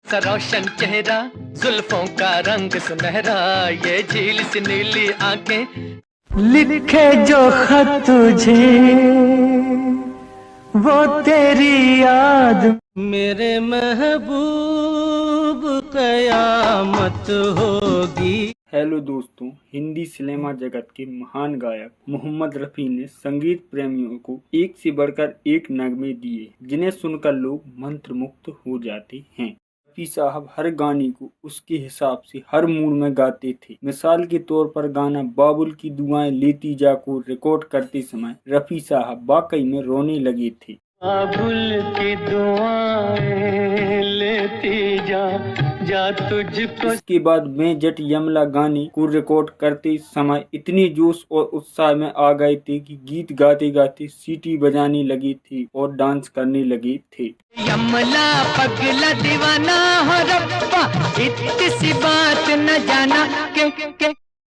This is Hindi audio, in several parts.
का रोशन चेहरा, जुल्फों का रंग सुनहरा, ये झील सी नीली आंखें, लिखे जो खत तुझे वो तेरी याद, मेरे महबूब कयामत होगी। हेलो दोस्तों, हिंदी सिनेमा जगत के महान गायक मोहम्मद रफ़ी ने संगीत प्रेमियों को एक से बढ़कर एक नगमे दिए जिन्हें सुनकर लोग मंत्रमुग्ध हो जाते हैं। रफ़ी साहब हर गाने को उसके हिसाब से हर मूड में गाते थे। मिसाल के तौर पर गाना बाबुल की दुआएं लेती जा को रिकॉर्ड करते समय रफ़ी साहब वाकई में रोने लगे थे। बाबुल की दुआएं लेती जा तुझको। इसके बाद मैं जट यमला गाने को रिकॉर्ड करते समय इतने जोश और उत्साह में आ गए थे कि गीत गाते गाते सीटी बजाने लगे थे और डांस करने लगे थे। यमला पगला दीवाना हो रब्बा, इतनी सी बात न जाना के।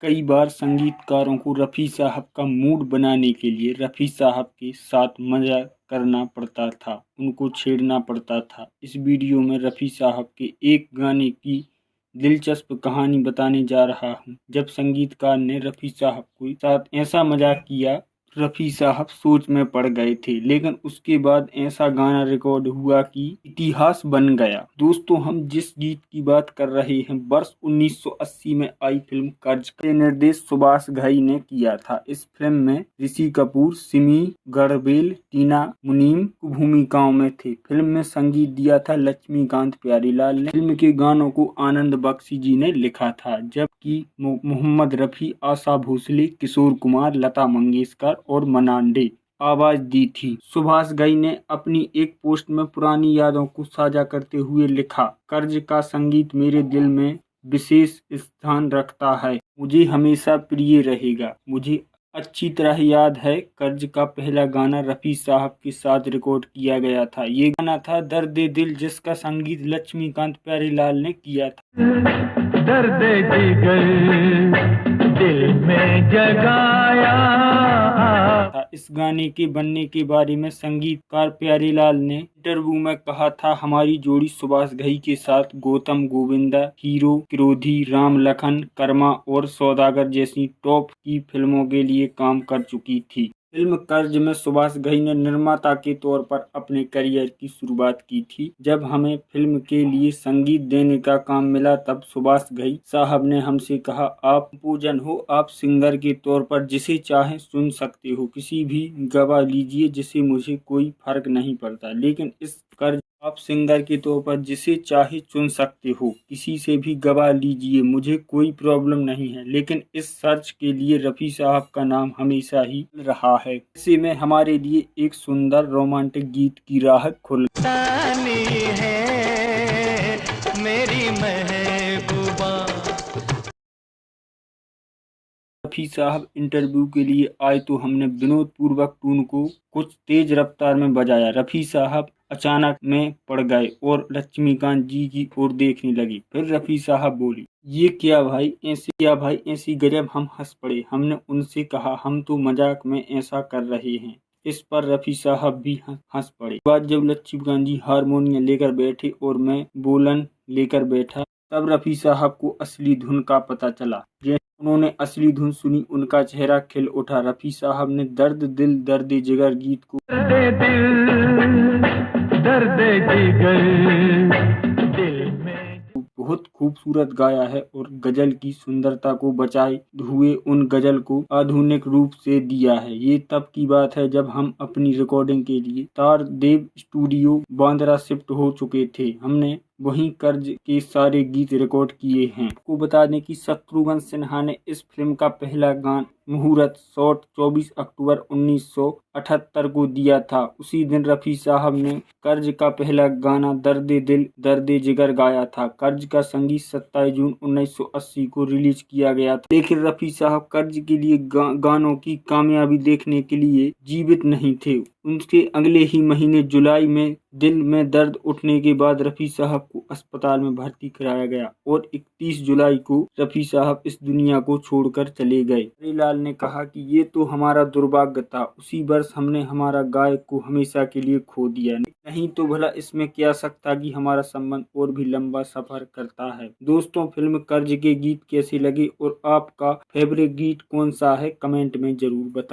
कई बार संगीतकारों को रफ़ी साहब का मूड बनाने के लिए रफ़ी साहब के साथ मजाक करना पड़ता था, उनको छेड़ना पड़ता था। इस वीडियो में रफ़ी साहब के एक गाने की दिलचस्प कहानी बताने जा रहा हूँ। जब संगीतकार ने रफ़ी साहब के साथ ऐसा मजाक किया, रफ़ी साहब सोच में पड़ गए थे, लेकिन उसके बाद ऐसा गाना रिकॉर्ड हुआ कि इतिहास बन गया। दोस्तों, हम जिस गीत की बात कर रहे हैं वर्ष 1980 में आई फिल्म कर्ज का निर्देश सुभाष घई ने किया था। इस फिल्म में ऋषि कपूर, सिमी गढ़वेल, टीना मुनीम को भूमिकाओं में थे। फिल्म में संगीत दिया था लक्ष्मीकांत प्यारीलाल ने। फिल्म के गानों को आनंद बख्शी जी ने लिखा था, जबकि मोहम्मद रफ़ी, आशा भोसले, किशोर कुमार, लता मंगेशकर और मन्ना आवाज दी थी। सुभाष घई ने अपनी एक पोस्ट में पुरानी यादों को साझा करते हुए लिखा, कर्ज का संगीत मेरे दिल में विशेष स्थान रखता है, मुझे हमेशा प्रिय रहेगा। मुझे अच्छी तरह याद है कर्ज का पहला गाना रफ़ी साहब के साथ रिकॉर्ड किया गया था। ये गाना था दर्द दिल, जिसका संगीत लक्ष्मीकांत प्यारीलाल ने किया था। दर्द जिगर दिल में जगाया। इस गाने के बनने के बारे में संगीतकार प्यारीलाल ने इंटरव्यू में कहा था, हमारी जोड़ी सुभाष घई के साथ गौतम गोविंदा, हीरो, क्रोधी, राम लखन, कर्मा और सौदागर जैसी टॉप की फिल्मों के लिए काम कर चुकी थी। फिल्म कर्ज में सुभाष घई ने निर्माता के तौर पर अपने करियर की शुरुआत की थी। जब हमें फिल्म के लिए संगीत देने का काम मिला तब सुभाष घई साहब ने हमसे कहा, आप कंपोजर हो, आप सिंगर के तौर पर जिसे चाहे चुन सकते हो, किसी भी गवा लीजिए, जिसे मुझे कोई फर्क नहीं पड़ता, लेकिन इस कर्ज आप सिंगर के तौर पर जिसे चाहे चुन सकते हो, किसी से भी गवा लीजिए, मुझे कोई प्रॉब्लम नहीं है, लेकिन इस सर्च के लिए रफ़ी साहब का नाम हमेशा ही रहा है। इसी में हमारे लिए एक सुंदर रोमांटिक गीत की राह खुल है मेरी महबूबा। रफ़ी साहब इंटरव्यू के लिए आए तो हमने विनोद पूर्वक टून को कुछ तेज रफ्तार में बजाया। रफ़ी साहब अचानक में पड़ गए और लक्ष्मीकांत जी की ओर देखने लगे। फिर रफ़ी साहब बोली, ये क्या भाई ऐसी गजब। हम हंस पड़े। हमने उनसे कहा, हम तो मजाक में ऐसा कर रहे हैं। इस पर रफ़ी साहब भी हंस पड़े। बाद जब लक्ष्मीकांत जी हारमोनियम लेकर बैठे और मैं बोलन लेकर बैठा, तब रफ़ी साहब को असली धुन का पता चला। उन्होंने असली धुन सुनी, उनका चेहरा खिल उठा। रफ़ी साहब ने दर्द दिल दर्द जिगर गीत को बहुत खूबसूरत गाया है और गजल की सुंदरता को बचाए हुए उन गजल को आधुनिक रूप से दिया है। ये तब की बात है जब हम अपनी रिकॉर्डिंग के लिए तारदेव स्टूडियो बांद्रा शिफ्ट हो चुके थे। हमने वहीं कर्ज के सारे गीत रिकॉर्ड किए हैं। आपको बता दें कि शत्रुघ्न सिन्हा ने इस फिल्म का पहला गान मुहूर्त शॉट 24 अक्टूबर 1978 को दिया था। उसी दिन रफ़ी साहब ने कर्ज का पहला गाना दर्द दिल दर्द जिगर गाया था। कर्ज का संगीत 27 जून 1980 को रिलीज किया गया था, लेकिन रफ़ी साहब कर्ज के लिए गानों की कामयाबी देखने के लिए जीवित नहीं थे। उनके अगले ही महीने जुलाई में दिल में दर्द उठने के बाद रफ़ी साहब को अस्पताल में भर्ती कराया गया और 31 जुलाई को रफ़ी साहब इस दुनिया को छोड़कर चले गए। प्यारीलाल ने कहा कि ये तो हमारा दुर्भाग्य था, उसी वर्ष हमने हमारा गाय को हमेशा के लिए खो दिया, नहीं तो भला इसमें क्या शक था कि हमारा संबंध और भी लंबा सफर करता है। दोस्तों, फिल्म कर्ज के गीत कैसे लगे और आपका फेवरेट गीत कौन सा है, कमेंट में जरूर बताएं।